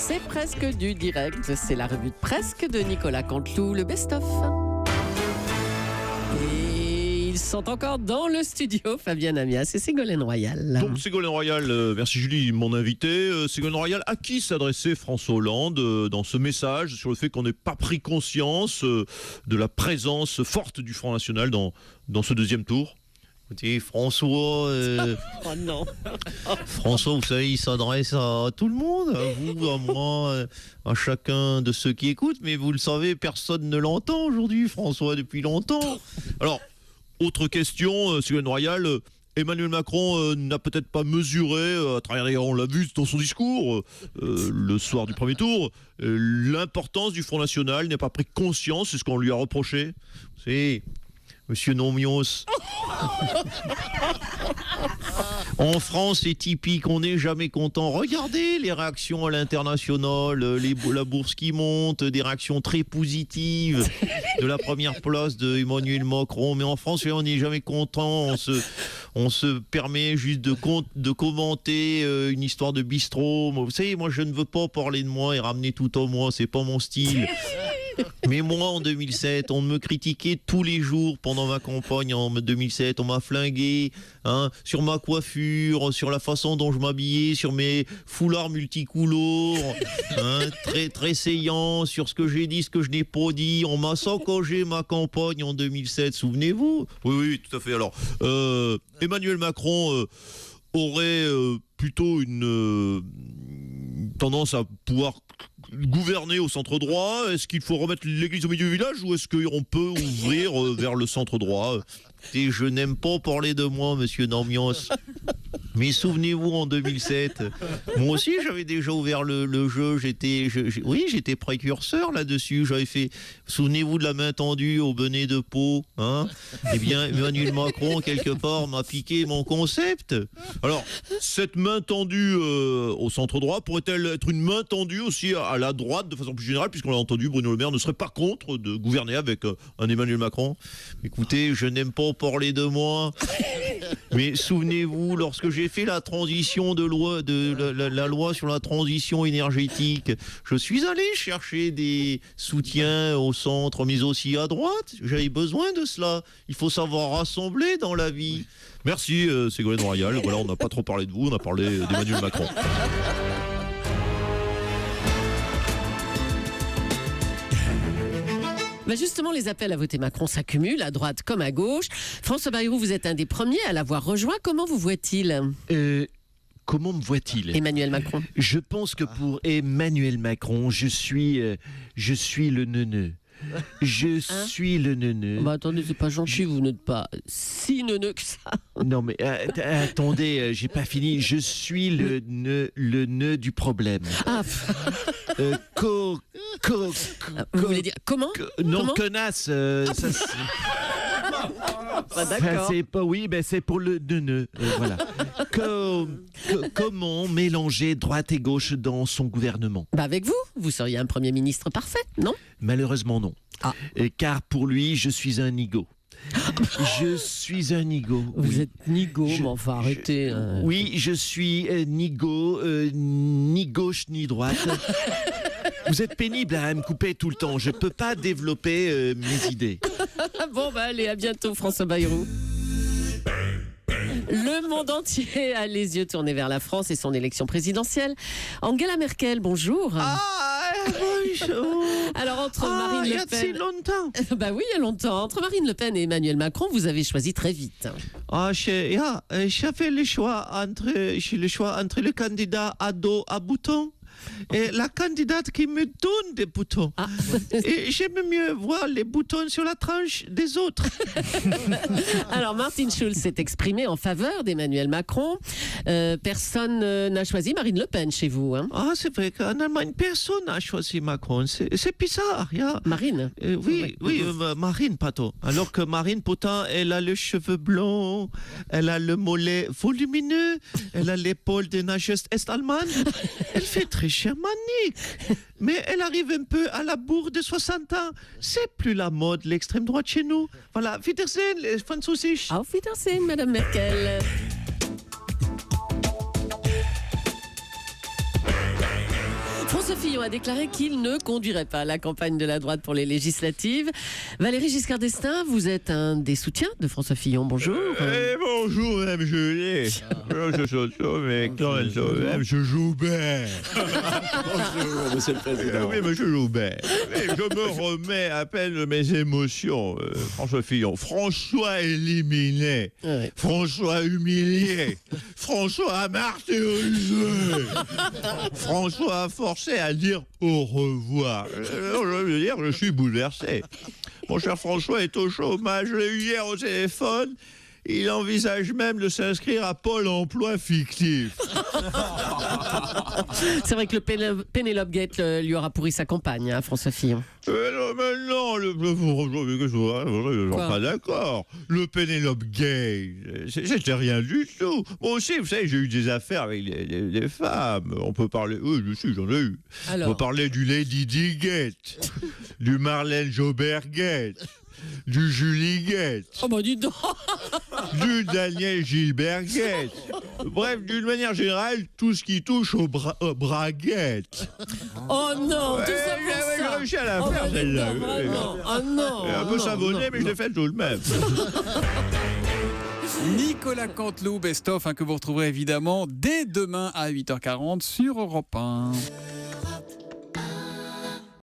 c'est presque du direct. C'est la revue de presque de Nicolas Canteloup, le best-of. Et ils sont encore dans le studio, Fabienne Amias et Ségolène Royal. Donc Ségolène Royal, merci Julie, mon invité. Ségolène Royal, à qui s'adressait François Hollande dans ce message sur le fait qu'on n'ait pas pris conscience de la présence forte du Front National dans ce deuxième tour? Écoutez, François, Oh non. François, vous savez, il s'adresse à tout le monde, à vous, à moi, à chacun de ceux qui écoutent, mais vous le savez, personne ne l'entend aujourd'hui, François, depuis longtemps. Alors, autre question, Ségolène Royal, Emmanuel Macron n'a peut-être pas mesuré, à travers d'ailleurs on l'a vu dans son discours, le soir du premier tour, l'importance du Front National, il n'a pas pris conscience, c'est ce qu'on lui a reproché. Vous savez, Monsieur Nomios. En France, c'est typique, on n'est jamais content. Regardez les réactions à l'international, la bourse qui monte, des réactions très positives de la première place de Emmanuel Macron. Mais en France, on n'est jamais content. On se permet juste de commenter une histoire de bistrot. Vous savez, moi, je ne veux pas parler de moi et ramener tout en moi. C'est pas mon style. Mais moi, en 2007, on me critiquait tous les jours pendant ma campagne en 2007. On m'a flingué sur ma coiffure, sur la façon dont je m'habillais, sur mes foulards multicouleurs, très, très saillants, sur ce que j'ai dit, ce que je n'ai pas dit. On m'a saccagé ma campagne en 2007, souvenez-vous? Oui, tout à fait. Alors, Emmanuel Macron aurait plutôt une tendance à pouvoir gouverner au centre droit. Est-ce qu'il faut remettre l'église au milieu du village ou est-ce qu'on peut ouvrir vers le centre droit? Et je n'aime pas parler de moi, monsieur Normios. Mais souvenez-vous, en 2007, moi aussi j'avais déjà ouvert le jeu, j'étais précurseur là-dessus, j'avais fait, souvenez-vous de la main tendue au bonnet de peau, Eh bien, Emmanuel Macron, quelque part, m'a piqué mon concept. Alors, cette main tendue au centre droit pourrait-elle être une main tendue aussi à la droite de façon plus générale, puisqu'on l'a entendu, Bruno Le Maire ne serait pas contre de gouverner avec un Emmanuel Macron? Écoutez, je n'aime pas parler de moi. Mais souvenez-vous, lorsque j'ai fait la transition la loi sur la transition énergétique, je suis allé chercher des soutiens au centre, mais aussi à droite. J'avais besoin de cela. Il faut savoir rassembler dans la vie. Merci Ségolène Royal. Voilà, on n'a pas trop parlé de vous, on a parlé d'Emmanuel Macron. Justement, les appels à voter Macron s'accumulent, à droite comme à gauche. François Bayrou, vous êtes un des premiers à l'avoir rejoint. Comment vous voit-il, Comment me voit-il? Emmanuel Macron? Je pense que pour Emmanuel Macron, je suis le neuneu. Je suis le neuneu. Attendez, c'est pas gentil, vous n'êtes pas si neuneux que ça. Non mais attendez, j'ai pas fini. Je suis le nœud du problème. Vous voulez dire comment? Non, Comment connasse. D'accord. C'est pas c'est pour le neuneu. Voilà. Comment mélanger droite et gauche dans son gouvernement? Avec vous seriez un Premier ministre parfait, non? Malheureusement non. Car pour lui, je suis un nigo. Je suis un nigo. Vous êtes nigo, mais enfin arrêtez. Oui, je suis nigo, ni gauche ni droite. Vous êtes pénible à me couper tout le temps. Je peux pas développer mes idées. Allez, à bientôt, François Bayrou. Le monde entier a les yeux tournés vers la France et son élection présidentielle. Angela Merkel, bonjour. Bonjour. Alors, entre Marine Le Pen... Il y a si longtemps. Oui, il y a longtemps. Entre Marine Le Pen et Emmanuel Macron, vous avez choisi très vite. J'avais le choix entre le candidat à dos à boutons et la candidate qui me donne des boutons. Et j'aime mieux voir les boutons sur la tranche des autres. Alors, Martin Schulz s'est exprimé en faveur d'Emmanuel Macron. Personne n'a choisi Marine Le Pen chez vous. C'est vrai qu'en Allemagne, personne n'a choisi Macron. C'est bizarre. Marine? Oui, Marine, pardon. Alors que Marine, pourtant, elle a les cheveux blonds, elle a le mollet volumineux, elle a l'épaule de nageuse est-allemande. Elle fait très germanique. Mais elle arrive un peu à la bourre de 60 ans. C'est plus la mode, l'extrême droite chez nous. Voilà, Wiedersehen, les Französisch. Auf Wiedersehen, Madame Merkel. François Fillon a déclaré qu'il ne conduirait pas la campagne de la droite pour les législatives. Valéry Giscard d'Estaing, vous êtes un des soutiens de François Fillon. Bonjour. Bonjour, Mme Julie. Je joue bien. Bonjour, monsieur le président. Oui, monsieur Joubert. Je me remets à peine de mes émotions, François Fillon. François éliminé. Ouais. François humilié. François martyrisé. François forcé à dire au revoir. Je veux dire, je suis bouleversé. Mon cher François est au chômage. Je l'ai eu hier au téléphone. Il envisage même de s'inscrire à Pôle emploi fictif. C'est vrai que le Pénélope Gate lui aura pourri sa campagne, hein, François Fillon. Non, je suis pas d'accord. Le Pénélope Gay, c'était rien du tout. Moi aussi, vous savez, j'ai eu des affaires avec les femmes. On peut parler... Oui, j'en ai eu. Alors. On peut parler du Lady Di Gate, du Marlène Jobert Gate, du Julie Gate, Oh bah dis donc. du Daniel Gilbert Gate. Bref, d'une manière générale, tout ce qui touche aux braguettes. Oh non, tout ça pour J'ai ça. réussi à la Oh faire, bah dis celle-là. donc, vraiment. Oh non. Un peu non, savonné, non, mais je non. l'ai fait tout de même. Nicolas Canteloup, best-of, que vous retrouverez évidemment dès demain à 8h40 sur Europe 1.